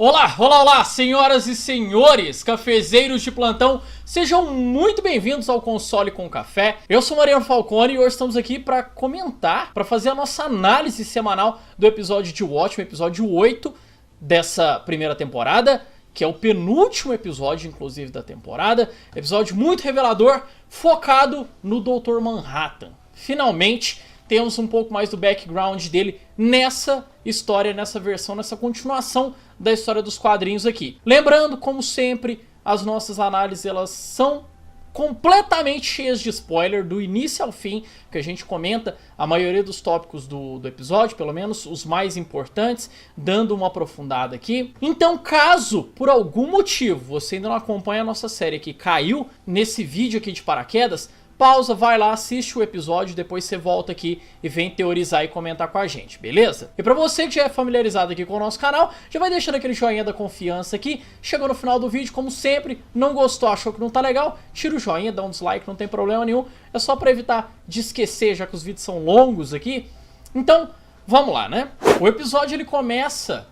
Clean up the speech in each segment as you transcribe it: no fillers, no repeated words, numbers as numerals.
Olá, olá, olá, senhoras e senhores, cafezeiros de plantão, sejam muito bem-vindos ao Console com Café. Eu sou Mariano Falcone e hoje estamos aqui para comentar, para fazer a nossa análise semanal do episódio de Watchmen, episódio 8 dessa primeira temporada, que é o penúltimo episódio, inclusive, da temporada. Episódio muito revelador, focado no Dr. Manhattan. Finalmente, temos um pouco mais do background dele nessa história, nessa versão, nessa continuação da história dos quadrinhos aqui. Lembrando, como sempre, as nossas análises elas são completamente cheias de spoiler, do início ao fim, que a gente comenta a maioria dos tópicos do episódio, pelo menos os mais importantes, dando uma aprofundada aqui. Então, caso por algum motivo você ainda não acompanha a nossa série que caiu nesse vídeo aqui de paraquedas, pausa, vai lá, assiste o episódio, depois você volta aqui e vem teorizar e comentar com a gente, beleza? E pra você que já é familiarizado aqui com o nosso canal, já vai deixando aquele joinha da confiança aqui. Chegou no final do vídeo, como sempre, não gostou, achou que não tá legal, tira o joinha, dá um dislike, não tem problema nenhum. É só pra evitar de esquecer, já que os vídeos são longos aqui. Então, vamos lá, né? O episódio ele começa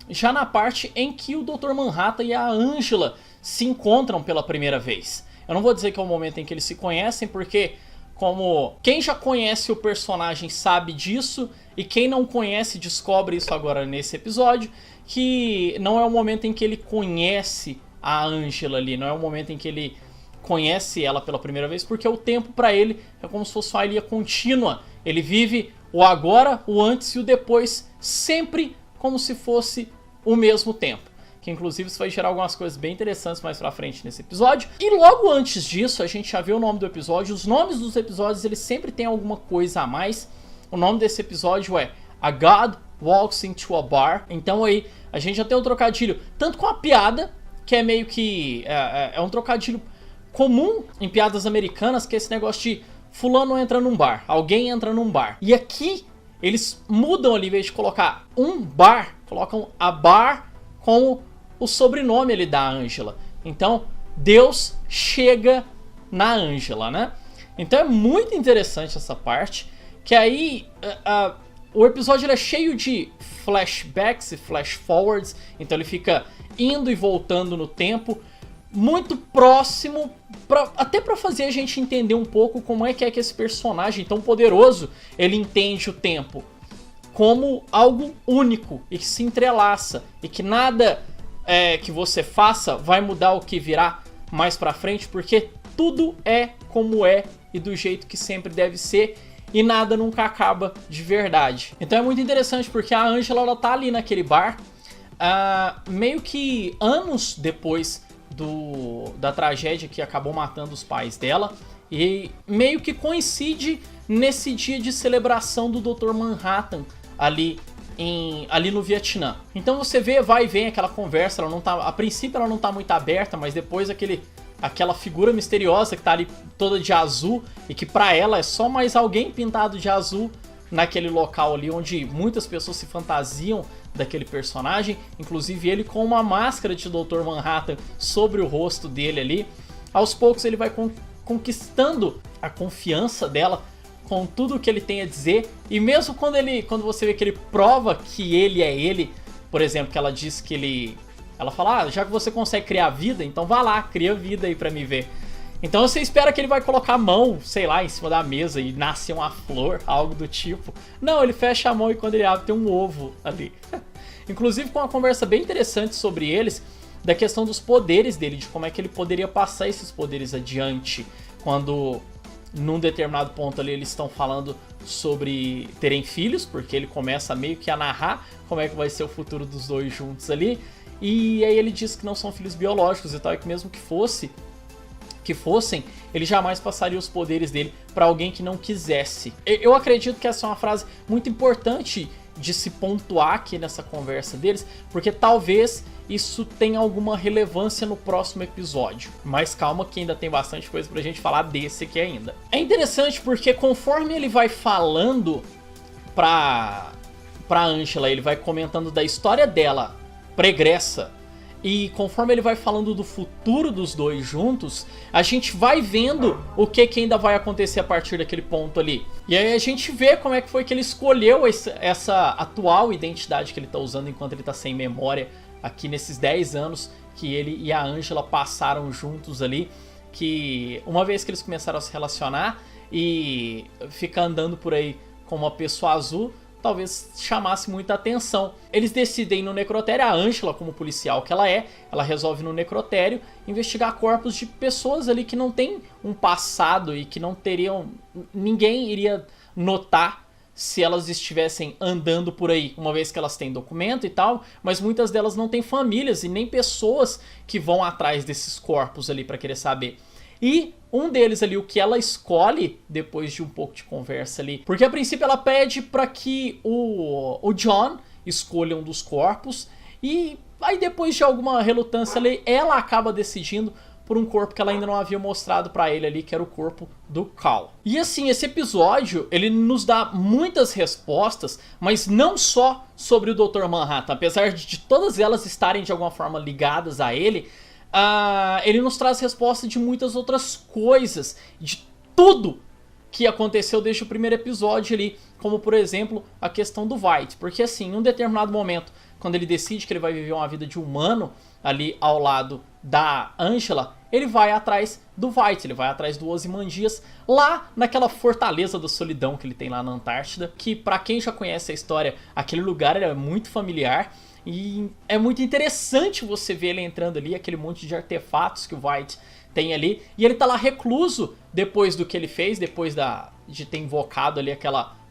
já na parte em que o Dr. Manhattan e a Angela se encontram pela primeira vez. Eu não vou dizer que é o momento em que eles se conhecem, porque como quem já conhece o personagem sabe disso, e quem não conhece descobre isso agora nesse episódio, que não é o momento em que ele conhece a Angela ali, não é o momento em que ele conhece ela pela primeira vez, porque o tempo pra ele é como se fosse uma linha contínua. Ele vive o agora, o antes e o depois, sempre como se fosse o mesmo tempo. Que inclusive isso vai gerar algumas coisas bem interessantes mais pra frente nesse episódio. E logo antes disso, a gente já viu o nome do episódio. Os nomes dos episódios, eles sempre têm alguma coisa a mais. O nome desse episódio é A God Walks into a Bar. Então aí, a gente já tem um trocadilho, tanto com a piada, que é meio que... É um trocadilho comum em piadas americanas, que é esse negócio de fulano entra num bar, alguém entra num bar. E aqui, eles mudam ali, em vez de colocar um bar, colocam a bar com o sobrenome ali da Angela. Então, Deus chega na Angela, né? Então é muito interessante essa parte, que aí o episódio ele é cheio de flashbacks e flash forwards, então ele fica indo e voltando no tempo, muito próximo, até pra fazer a gente entender um pouco como é que esse personagem tão poderoso, ele entende o tempo como algo único e que se entrelaça, e que nada que você faça vai mudar o que virá mais pra frente, porque tudo é como é e do jeito que sempre deve ser, e nada nunca acaba de verdade. Então é muito interessante porque a Angela ela tá ali naquele bar, meio que anos depois da tragédia que acabou matando os pais dela, e meio que coincide nesse dia de celebração do Dr. Manhattan ali no Vietnã. Então você vê, vai e vem aquela conversa, ela não tá, a princípio ela não tá muito aberta, mas depois aquela figura misteriosa que tá ali toda de azul, e que pra ela é só mais alguém pintado de azul naquele local ali onde muitas pessoas se fantasiam daquele personagem, inclusive ele com uma máscara de Dr. Manhattan sobre o rosto dele ali. Aos poucos ele vai conquistando a confiança dela com tudo o que ele tem a dizer, e mesmo quando você vê que ele prova que ele é ele, por exemplo, que ela diz que ela fala, já que você consegue criar vida, então vá lá, cria vida aí pra me ver. Então você espera que ele vai colocar a mão, sei lá, em cima da mesa e nasce uma flor, algo do tipo. Não, ele fecha a mão e quando ele abre tem um ovo ali. Inclusive com uma conversa bem interessante sobre eles, da questão dos poderes dele, de como é que ele poderia passar esses poderes adiante, quando num determinado ponto ali eles estão falando sobre terem filhos, porque ele começa meio que a narrar como é que vai ser o futuro dos dois juntos ali, e aí ele diz que não são filhos biológicos e tal, e que mesmo que fossem, ele jamais passaria os poderes dele para alguém que não quisesse. Eu acredito que essa é uma frase muito importante de se pontuar aqui nessa conversa deles, porque talvez isso tenha alguma relevância no próximo episódio. Mas calma que ainda tem bastante coisa pra gente falar desse aqui ainda. É interessante porque conforme ele vai falando pra Angela, ele vai comentando da história dela pregressa, e conforme ele vai falando do futuro dos dois juntos, a gente vai vendo o que ainda vai acontecer a partir daquele ponto ali. E aí a gente vê como é que foi que ele escolheu essa atual identidade que ele tá usando enquanto ele tá sem memória aqui nesses 10 anos que ele e a Angela passaram juntos ali, que uma vez que eles começaram a se relacionar e ficar andando por aí com uma pessoa azul, talvez chamasse muita atenção. Eles decidem ir no necrotério, a Angela, como policial que ela resolve ir no necrotério investigar corpos de pessoas ali que não tem um passado e que não teriam... ninguém iria notar se elas estivessem andando por aí, uma vez que elas têm documento e tal, mas muitas delas não têm famílias e nem pessoas que vão atrás desses corpos ali pra querer saber. E um deles ali, o que ela escolhe, depois de um pouco de conversa ali, porque a princípio ela pede pra que o John escolha um dos corpos, e aí depois de alguma relutância ali, ela acaba decidindo por um corpo que ela ainda não havia mostrado pra ele ali, que era o corpo do Carl. E assim, esse episódio, ele nos dá muitas respostas, mas não só sobre o Dr. Manhattan, apesar de todas elas estarem de alguma forma ligadas a ele, ele nos traz resposta de muitas outras coisas, de tudo que aconteceu desde o primeiro episódio ali, como por exemplo a questão do Veidt, porque assim, em um determinado momento, quando ele decide que ele vai viver uma vida de humano ali ao lado da Angela, ele vai atrás do Veidt, ele vai atrás do Ozymandias, lá naquela fortaleza da solidão que ele tem lá na Antártida, que pra quem já conhece a história, aquele lugar é muito familiar. E é muito interessante você ver ele entrando ali, aquele monte de artefatos que o Veidt tem ali. E ele tá lá recluso depois do que ele fez, depois de ter invocado ali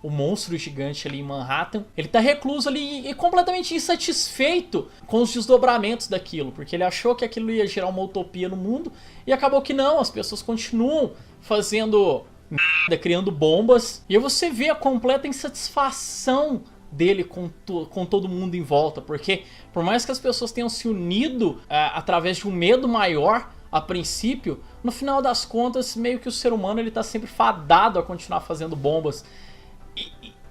o monstro gigante ali em Manhattan. Ele tá recluso ali e completamente insatisfeito com os desdobramentos daquilo, porque ele achou que aquilo ia gerar uma utopia no mundo e acabou que não, as pessoas continuam fazendo merda, criando bombas. E aí você vê a completa insatisfação dele com todo mundo em volta, porque por mais que as pessoas tenham se unido através de um medo maior a princípio, no final das contas meio que o ser humano ele tá sempre fadado a continuar fazendo bombas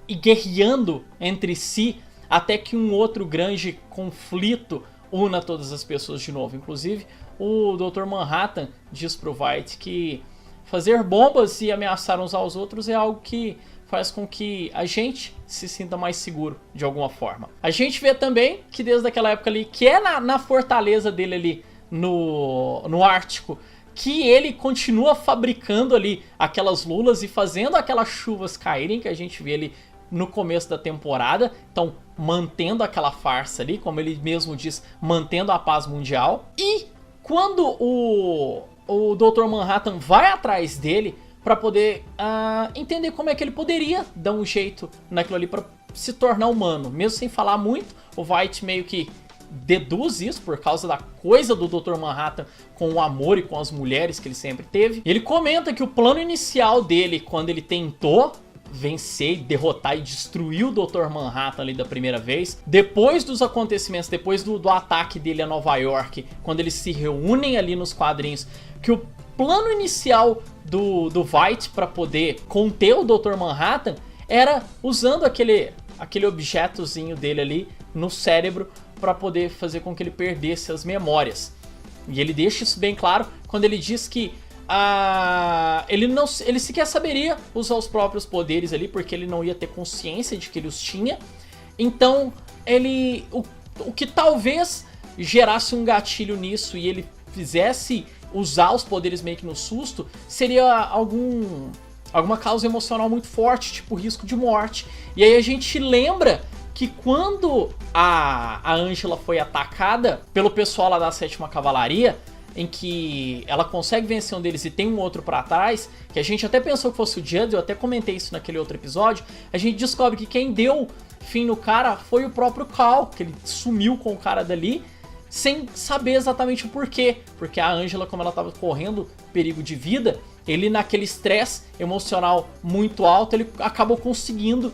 e guerreando entre si até que um outro grande conflito una todas as pessoas de novo. Inclusive o Dr. Manhattan diz pro Veidt que fazer bombas e ameaçar uns aos outros é algo que faz com que a gente se sinta mais seguro de alguma forma. A gente vê também que desde aquela época ali, que é na fortaleza dele ali no Ártico, que ele continua fabricando ali aquelas lulas e fazendo aquelas chuvas caírem que a gente vê ali no começo da temporada. Então mantendo aquela farsa ali, como ele mesmo diz, mantendo a paz mundial. E quando o Dr. Manhattan vai atrás dele pra poder entender como é que ele poderia dar um jeito naquilo ali pra se tornar humano. Mesmo sem falar muito, o Veidt meio que deduz isso por causa da coisa do Dr. Manhattan com o amor e com as mulheres que ele sempre teve. Ele comenta que o plano inicial dele, quando ele tentou vencer, derrotar e destruir o Dr. Manhattan ali da primeira vez, depois dos acontecimentos, depois do ataque dele a Nova York, quando eles se reúnem ali nos quadrinhos, que o plano inicial do Veidt para poder conter o Dr. Manhattan era usando aquele objetozinho dele ali no cérebro para poder fazer com que ele perdesse as memórias. E ele deixa isso bem claro quando ele diz que ele sequer saberia usar os próprios poderes ali, porque ele não ia ter consciência de que ele os tinha. Então o que talvez gerasse um gatilho nisso e ele fizesse usar os poderes meio que no susto, seria alguma causa emocional muito forte, tipo risco de morte. E aí a gente lembra que quando a Angela foi atacada pelo pessoal lá da 7ª Cavalaria, em que ela consegue vencer um deles e tem um outro pra trás, que a gente até pensou que fosse o Judd, eu até comentei isso naquele outro episódio, a gente descobre que quem deu fim no cara foi o próprio Carl, que ele sumiu com o cara dali, sem saber exatamente o porquê. Porque a Angela, como ela estava correndo perigo de vida, ele naquele estresse emocional muito alto, ele acabou conseguindo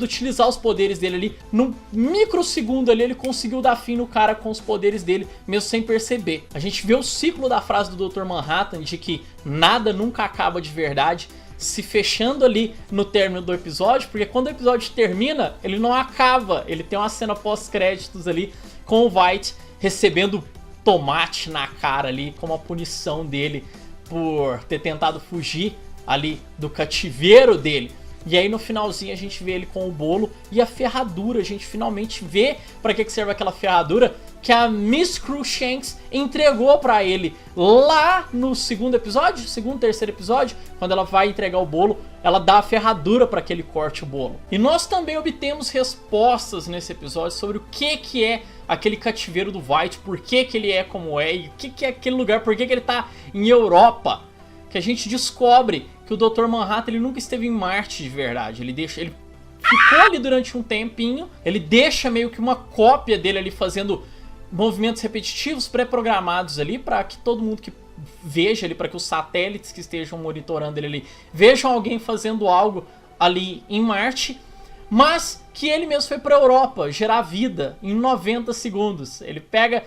utilizar os poderes dele ali. Num microsegundo ali, ele conseguiu dar fim no cara com os poderes dele, mesmo sem perceber. A gente vê o ciclo da frase do Dr. Manhattan, de que nada nunca acaba de verdade, se fechando ali no término do episódio, porque quando o episódio termina, ele não acaba. Ele tem uma cena pós-créditos ali, com o Veidt recebendo tomate na cara ali, como a punição dele por ter tentado fugir ali do cativeiro dele. E aí no finalzinho a gente vê ele com o bolo e a ferradura. A gente finalmente vê pra que serve aquela ferradura que a Miss Crookshanks entregou pra ele lá no segundo episódio, terceiro episódio, quando ela vai entregar o bolo, ela dá a ferradura pra que ele corte o bolo. E nós também obtemos respostas nesse episódio sobre o que é aquele cativeiro do Veidt, por que ele é como é, e o que é aquele lugar, por que ele tá em Europa. Que a gente descobre que o Dr. Manhattan ele nunca esteve em Marte de verdade, ele ficou ali durante um tempinho, ele deixa meio que uma cópia dele ali fazendo movimentos repetitivos pré-programados ali para que todo mundo que veja ali, para que os satélites que estejam monitorando ele ali vejam alguém fazendo algo ali em Marte, mas que ele mesmo foi para a Europa gerar vida em 90 segundos. Ele pega,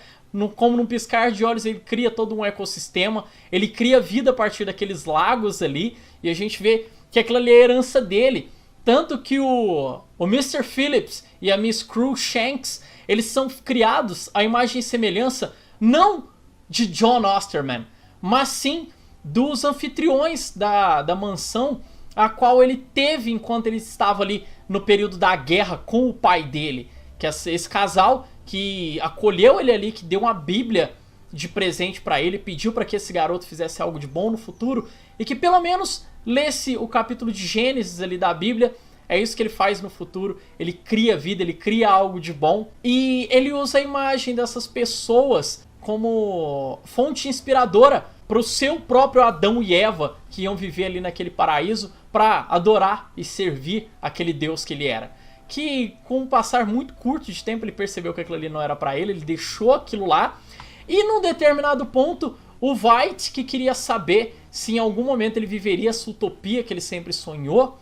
como num piscar de olhos, ele cria todo um ecossistema, ele cria vida a partir daqueles lagos ali, e a gente vê que aquilo ali é a herança dele. Tanto que o Mr. Phillips e a Miss Crookshanks, eles são criados à imagem e semelhança não de John Osterman, mas sim dos anfitriões da mansão a qual ele teve enquanto ele estava ali no período da guerra com o pai dele. Que é esse casal que acolheu ele ali, que deu uma bíblia de presente pra ele, pediu pra que esse garoto fizesse algo de bom no futuro e que pelo menos lesse o capítulo de Gênesis ali da Bíblia. É isso que ele faz no futuro, ele cria vida, ele cria algo de bom. E ele usa a imagem dessas pessoas como fonte inspiradora para o seu próprio Adão e Eva, que iam viver ali naquele paraíso para adorar e servir aquele Deus que ele era. Que com um passar muito curto de tempo ele percebeu que aquilo ali não era para ele deixou aquilo lá. E num determinado ponto, o Veidt, que queria saber se em algum momento ele viveria essa utopia que ele sempre sonhou,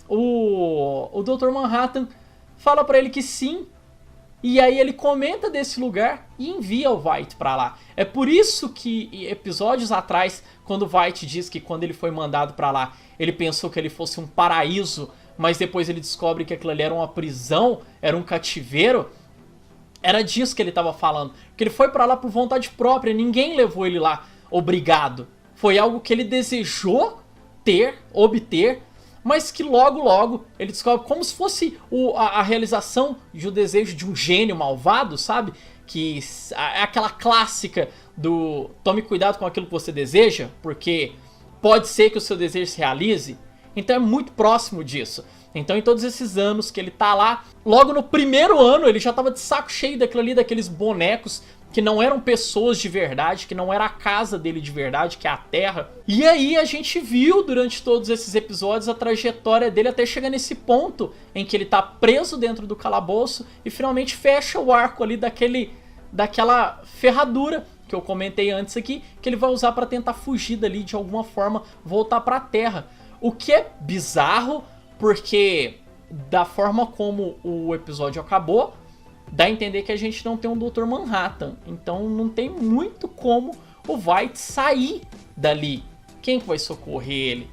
o Dr. Manhattan fala pra ele que sim, e aí ele comenta desse lugar e envia o Veidt pra lá. É por isso que episódios atrás, quando o Veidt diz que quando ele foi mandado pra lá, ele pensou que ele fosse um paraíso, mas depois ele descobre que aquilo ali era uma prisão, era um cativeiro, era disso que ele estava falando. Porque ele foi pra lá por vontade própria, ninguém levou ele lá obrigado. Foi algo que ele desejou obter, mas que logo ele descobre como se fosse a realização de um desejo de um gênio malvado, sabe? Que é aquela clássica do tome cuidado com aquilo que você deseja, porque pode ser que o seu desejo se realize. Então é muito próximo disso. Então em todos esses anos que ele tá lá, logo no primeiro ano ele já tava de saco cheio daquilo ali, daqueles bonecos que não eram pessoas de verdade, que não era a casa dele de verdade, que é a Terra. E aí a gente viu durante todos esses episódios a trajetória dele até chegar nesse ponto em que ele tá preso dentro do calabouço e finalmente fecha o arco ali daquela ferradura que eu comentei antes aqui, que ele vai usar para tentar fugir dali de alguma forma, voltar para a Terra. O que é bizarro, porque da forma como o episódio acabou, dá a entender que a gente não tem um Dr. Manhattan. Então não tem muito como o Veidt sair dali. Quem que vai socorrer ele?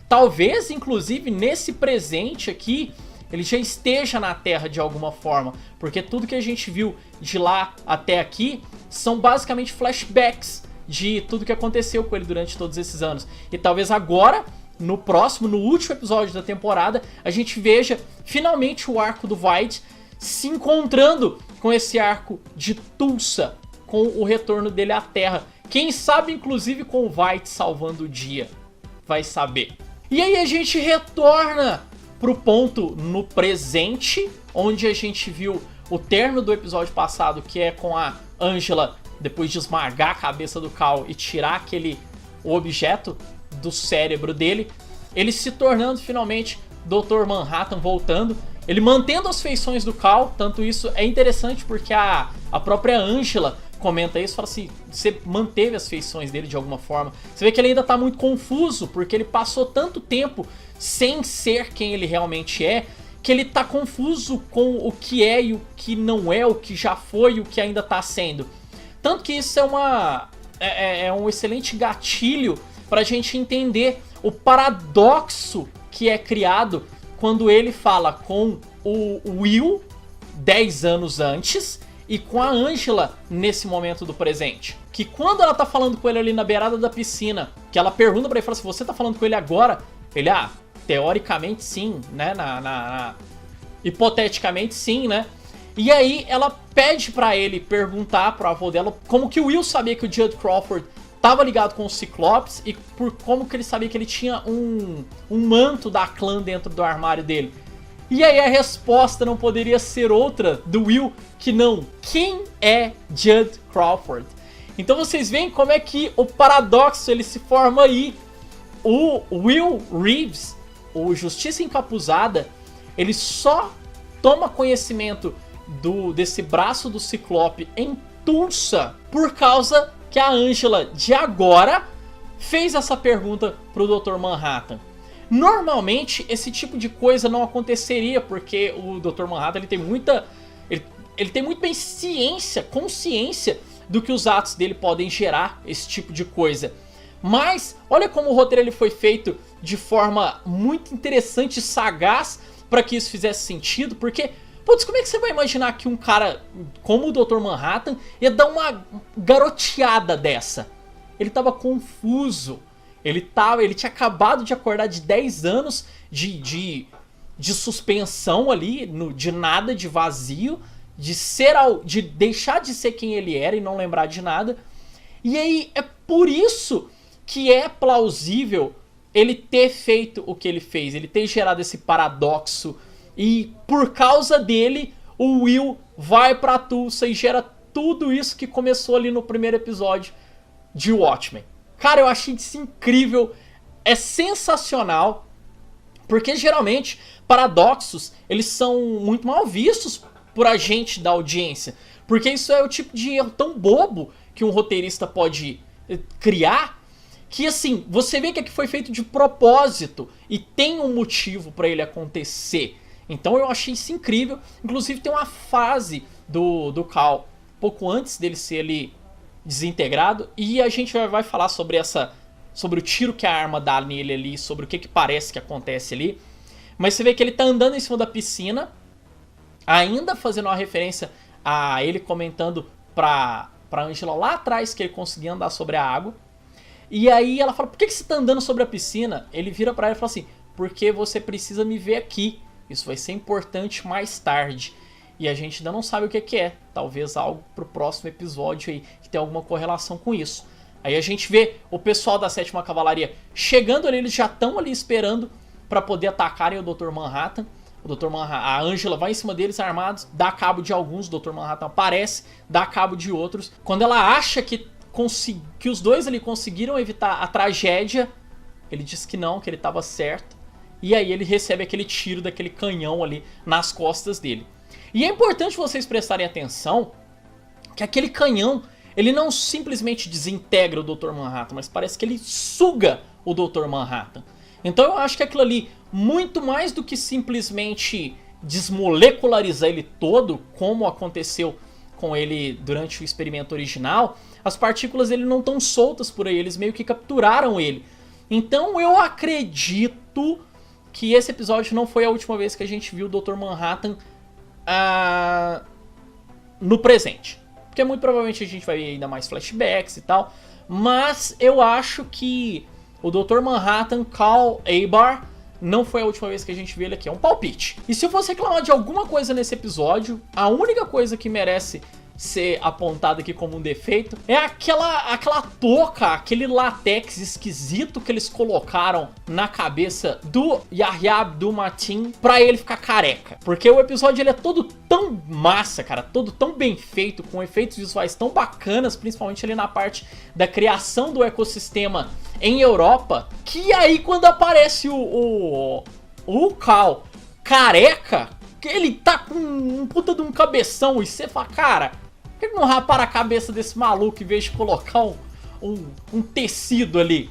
Talvez, inclusive, nesse presente aqui, ele já esteja na Terra de alguma forma. Porque tudo que a gente viu de lá até aqui são basicamente flashbacks de tudo que aconteceu com ele durante todos esses anos. E talvez agora, no último episódio da temporada, a gente veja finalmente o arco do Veidt se encontrando com esse arco de Tulsa, com o retorno dele à Terra. Quem sabe, inclusive, com o Veidt salvando o dia. Vai saber. E aí a gente retorna pro ponto no presente, onde a gente viu o término do episódio passado, que é com a Angela, depois de esmagar a cabeça do Cal e tirar o objeto do cérebro dele, ele se tornando finalmente Dr. Manhattan, voltando. Ele mantendo as feições do Cal, tanto isso é interessante porque a própria Angela comenta isso, fala assim, você manteve as feições dele de alguma forma. Você vê que ele ainda tá muito confuso, porque ele passou tanto tempo sem ser quem ele realmente é, que ele tá confuso com o que é e o que não é, o que já foi e o que ainda tá sendo. Tanto que isso é um excelente gatilho pra gente entender o paradoxo que é criado quando ele fala com o Will 10 anos antes e com a Angela nesse momento do presente. Que quando ela tá falando com ele ali na beirada da piscina, que ela pergunta pra ele, fala assim, você tá falando com ele agora? Ele, teoricamente sim, né, hipoteticamente sim, né. E aí ela pede pra ele perguntar pro avô dela como que o Will sabia que o Judd Crawford tava ligado com os Ciclopes e por como que ele sabia que ele tinha um manto da clã dentro do armário dele. E aí a resposta não poderia ser outra do Will que não. Quem é Judd Crawford? Então vocês veem como é que o paradoxo ele se forma aí. O Will Reeves, o Justiça Encapuzada, ele só toma conhecimento desse braço do Ciclope em Tulsa por causa que a Angela de agora fez essa pergunta pro Dr. Manhattan. Normalmente esse tipo de coisa não aconteceria porque o Dr. Manhattan ele tem muito bem consciência do que os atos dele podem gerar esse tipo de coisa. Mas olha como o roteiro ele foi feito de forma muito interessante e sagaz para que isso fizesse sentido, porque putz, como é que você vai imaginar que um cara como o Dr. Manhattan ia dar uma garoteada dessa? Ele tava confuso. Ele tinha acabado de acordar de 10 anos de suspensão ali, de nada, de vazio, de deixar de ser quem ele era e não lembrar de nada. E aí é por isso que é plausível ele ter feito o que ele fez, ele ter gerado esse paradoxo. E por causa dele, o Will vai pra Tulsa e gera tudo isso que começou ali no primeiro episódio de Watchmen. Cara, eu achei isso incrível, é sensacional, porque geralmente paradoxos, eles são muito mal vistos por a gente da audiência, porque isso é o tipo de erro tão bobo que um roteirista pode criar, que assim, você vê que aqui foi feito de propósito e tem um motivo pra ele acontecer. Então eu achei isso incrível. Inclusive tem uma fase do Cal pouco antes dele ser ali desintegrado, e a gente vai falar sobre o tiro que a arma dá nele ali, sobre o que parece que acontece ali. Mas você vê que ele tá andando em cima da piscina, ainda fazendo uma referência a ele comentando pra Angela lá atrás que ele conseguia andar sobre a água. E aí ela fala, por que você tá andando sobre a piscina? Ele vira pra ela e fala assim, porque você precisa me ver aqui. Isso vai ser importante mais tarde. E a gente ainda não sabe o que é. Talvez algo pro próximo episódio aí, que tem alguma correlação com isso. Aí a gente vê o pessoal da 7ª Cavalaria chegando ali, eles já estão ali esperando pra poder atacarem o Dr. Manhattan. A Angela vai em cima deles armados, dá cabo de alguns, o Dr. Manhattan aparece, dá cabo de outros. Quando ela acha que os dois ali conseguiram evitar a tragédia, ele diz que não, que ele estava certo. E aí ele recebe aquele tiro daquele canhão ali nas costas dele. E é importante vocês prestarem atenção que aquele canhão, ele não simplesmente desintegra o Dr. Manhattan, mas parece que ele suga o Dr. Manhattan. Então eu acho que aquilo ali, muito mais do que simplesmente desmolecularizar ele todo, como aconteceu com ele durante o experimento original, as partículas ele não estão soltas por aí, eles meio que capturaram ele. Então eu acredito que esse episódio não foi a última vez que a gente viu o Dr. Manhattan no presente. Porque muito provavelmente a gente vai ver ainda mais flashbacks e tal. Mas eu acho que o Dr. Manhattan, Cal Abar, não foi a última vez que a gente viu ele aqui. É um palpite. E se eu fosse reclamar de alguma coisa nesse episódio, a única coisa que merece ser apontada aqui como um defeito é aquela touca, aquele látex esquisito que eles colocaram na cabeça do Yahya Abdul-Mateen pra ele ficar careca. Porque o episódio ele é todo tão massa, cara, todo tão bem feito, com efeitos visuais tão bacanas, principalmente ali na parte da criação do ecossistema em Europa, que aí quando aparece o Cal careca, ele tá com um puta de um cabeção e você fala, cara, por que não rapar a cabeça desse maluco em vez de colocar um tecido ali?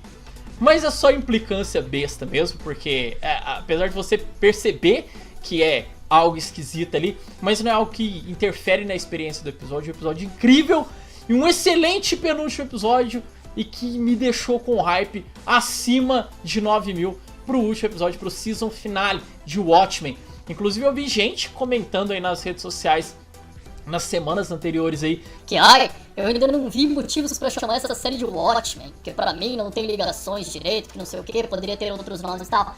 Mas é só implicância besta mesmo, porque apesar de você perceber que é algo esquisito ali, mas não é algo que interfere na experiência do episódio. Um episódio incrível e um excelente penúltimo episódio e que me deixou com hype acima de 9.000 pro último episódio, pro season finale de Watchmen. Inclusive eu vi gente comentando aí nas redes sociais nas semanas anteriores aí que, ai, eu ainda não vi motivos pra chamar essa série de Watchmen, que pra mim não tem ligações direito, que não sei o que, poderia ter outros nomes e tal.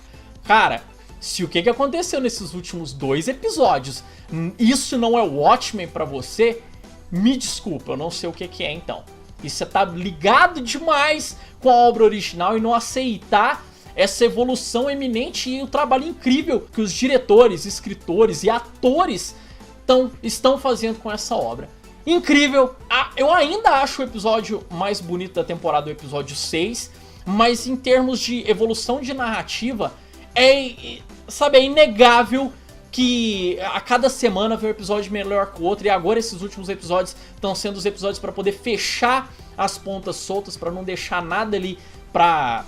Cara, se o que aconteceu nesses últimos 2 episódios, isso não é Watchmen pra você, me desculpa, eu não sei o que é então. E você tá ligado demais com a obra original e não aceitar essa evolução eminente e o trabalho incrível que os diretores, escritores e atores estão fazendo com essa obra. Incrível. Eu ainda acho o episódio mais bonito da temporada, o episódio 6, mas em termos de evolução de narrativa, é inegável que a cada semana vem um episódio melhor que o outro, e agora esses últimos episódios estão sendo os episódios para poder fechar as pontas soltas, para não deixar nada ali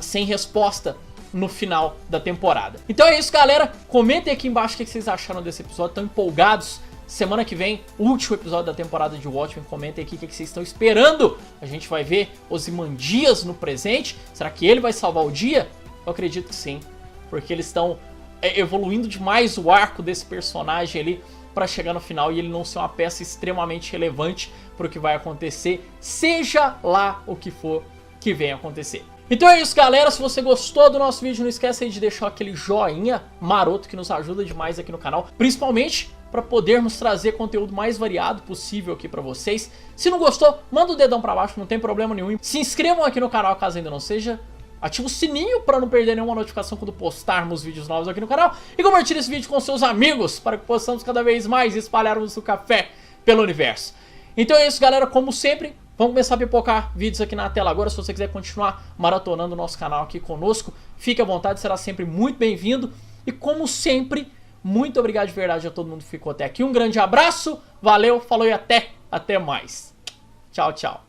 sem resposta no final da temporada. Então é isso, galera. Comentem aqui embaixo o que vocês acharam desse episódio. Estão empolgados? Semana que vem, último episódio da temporada de Watchmen. Comentem aqui o que vocês estão esperando. A gente vai ver Ozymandias no presente. Será que ele vai salvar o dia? Eu acredito que sim, porque eles estão evoluindo demais o arco desse personagem ali para chegar no final e ele não ser uma peça extremamente relevante para o que vai acontecer, seja lá o que for que venha acontecer. Então é isso, galera. Se você gostou do nosso vídeo, não esquece aí de deixar aquele joinha maroto que nos ajuda demais aqui no canal, principalmente para podermos trazer conteúdo mais variado possível aqui para vocês. Se não gostou, manda o dedão para baixo, não tem problema nenhum. Se inscrevam aqui no canal caso ainda não seja. Ativa o sininho para não perder nenhuma notificação quando postarmos vídeos novos aqui no canal. E compartilhe esse vídeo com seus amigos para que possamos cada vez mais espalharmos o café pelo universo. Então é isso, galera. Como sempre, vamos começar a pipocar vídeos aqui na tela agora. Se você quiser continuar maratonando o nosso canal aqui conosco, fique à vontade, será sempre muito bem-vindo. E como sempre, muito obrigado de verdade a todo mundo que ficou até aqui. Um grande abraço, valeu, falou e até mais. Tchau, tchau.